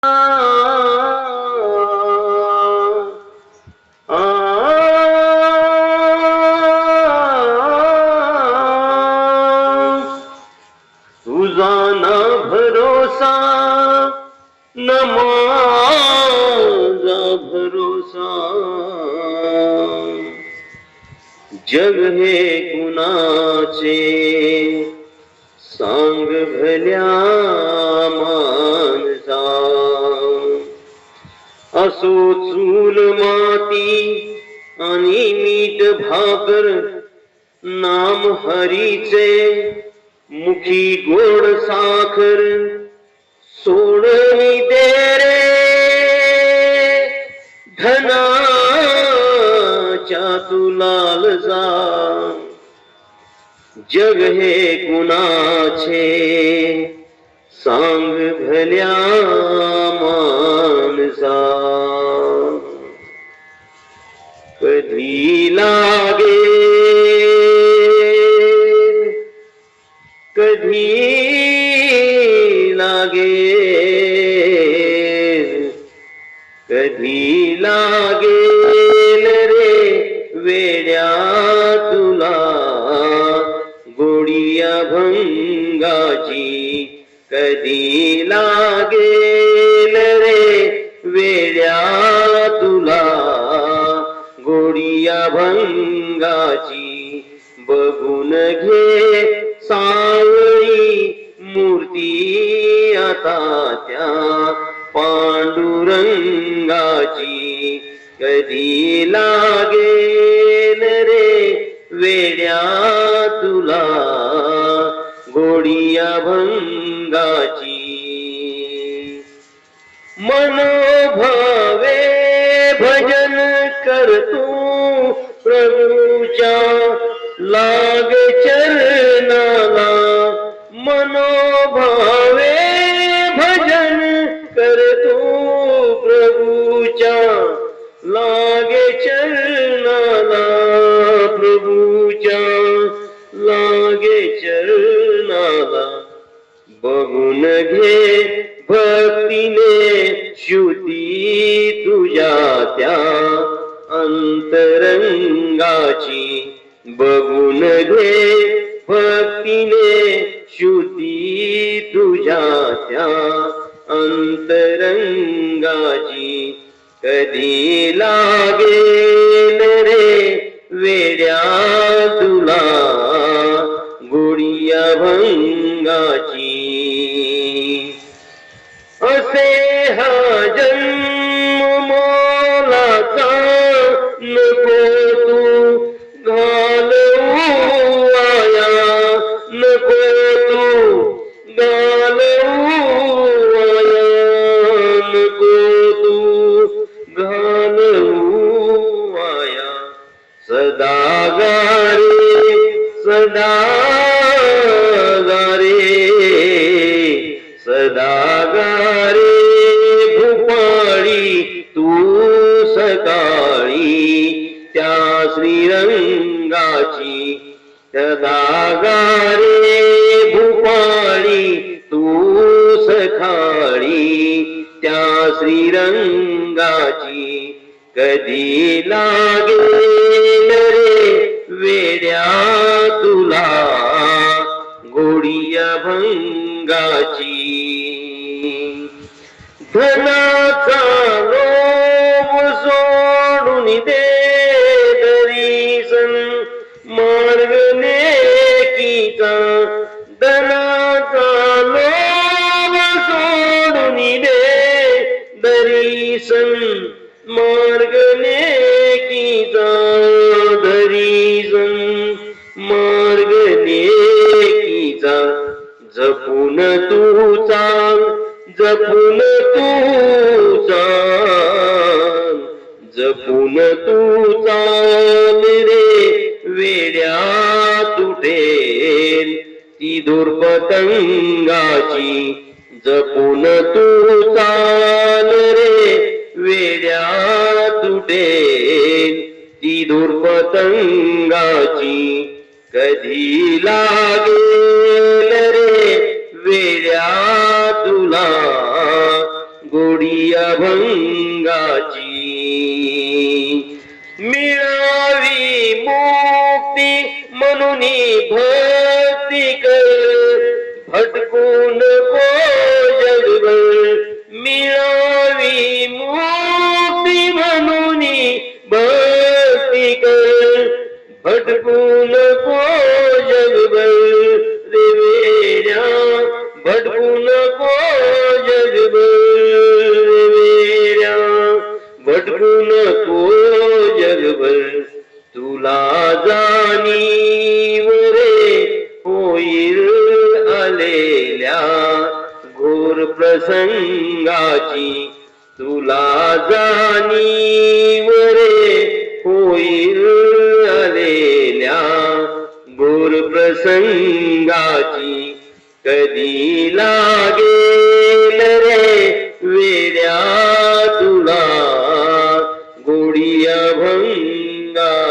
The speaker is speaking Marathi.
तुझा ना भरोसा न माझा भरोसा, जग हे कुणाचे सांग भल्या माणसा. असो चूल माती आणि मीठ भाकर, नाम हरीचे मुखी गोड साखर. सोडणी दे रे धनाच्या तुलाल जा, जग हे कुणाचे सांग भल्या माणसा. कधी लागेल, कधी लागेल, कधी लागेल रे वेड्या तुला गोडिया भंगाची. कधी लागेल रे वेड्या तुला गोडिया भंगाची. बघून घे सावळी मूर्ती आता त्या पांडुरंगाची. कधी लागेल रे वेड्या तुला गोडिया भंगाची. मनोभावे भजन करतो प्रभूच्या लाग चरणाला. मनोभावे भजन करतो प्रभूच्या लागे चरणाला. प्रभूच्या लागे चरणाला. बघून घे भक्तीने श्रुती तुझ्या त्या अंतरंगाची. बघून घे भक्तीने श्रुती तुझ्या त्या अंतरंगाची. कधी लागेल रे वेड्या तुला गोडिया भंगाची. असे हा जन्म मोलाचा नको तू घालवू आया. नको तू घालवू आया. नको तू घालवू आया. सदा गारे सदा गारे सदा गारे भूपाळी तू सकाळी त्या श्रीरंगाची. सदा गारे भूपाळी तू सकाळी त्या श्रीरंगाची. कधी लागेल रे वेड्या तुला गोडिया भंगाची. धनाचा लोभ सोडून दे दरीसन मार्ग नेकीचा. धनाचा लोभ सोडून दे दरीसन मार्ग नेकीचा. दरीसन मार्ग नेकीचा. जपून तू चाल, जपून तू चाल, जपून तू चाल रे वेड्या तुटेल ती दुर्पतंगाची. जपून तू चाल रे वेड्या तुटेल ती दुर्पतंगाची. कधी लागेल रे वेड्या तुला गोड गोडी अभंगाची मिळावी मुक्ती म्हणून भक्ती कर भटकू नको जगभर मिळावी मुक्ती म्हणून भक्ती कर भटकू नको जगभर रे वेड्या भटकू नको जगभर रे वेड्या भटकू नको जगभर तुला जाणीव रे होईल आलेल्या घोर प्रसंगाची तुला जाणीव रे होईल आलेल्या घोर प्रसंगाची कधी लागेल रे वेड्या तुला गोडी अभंगाची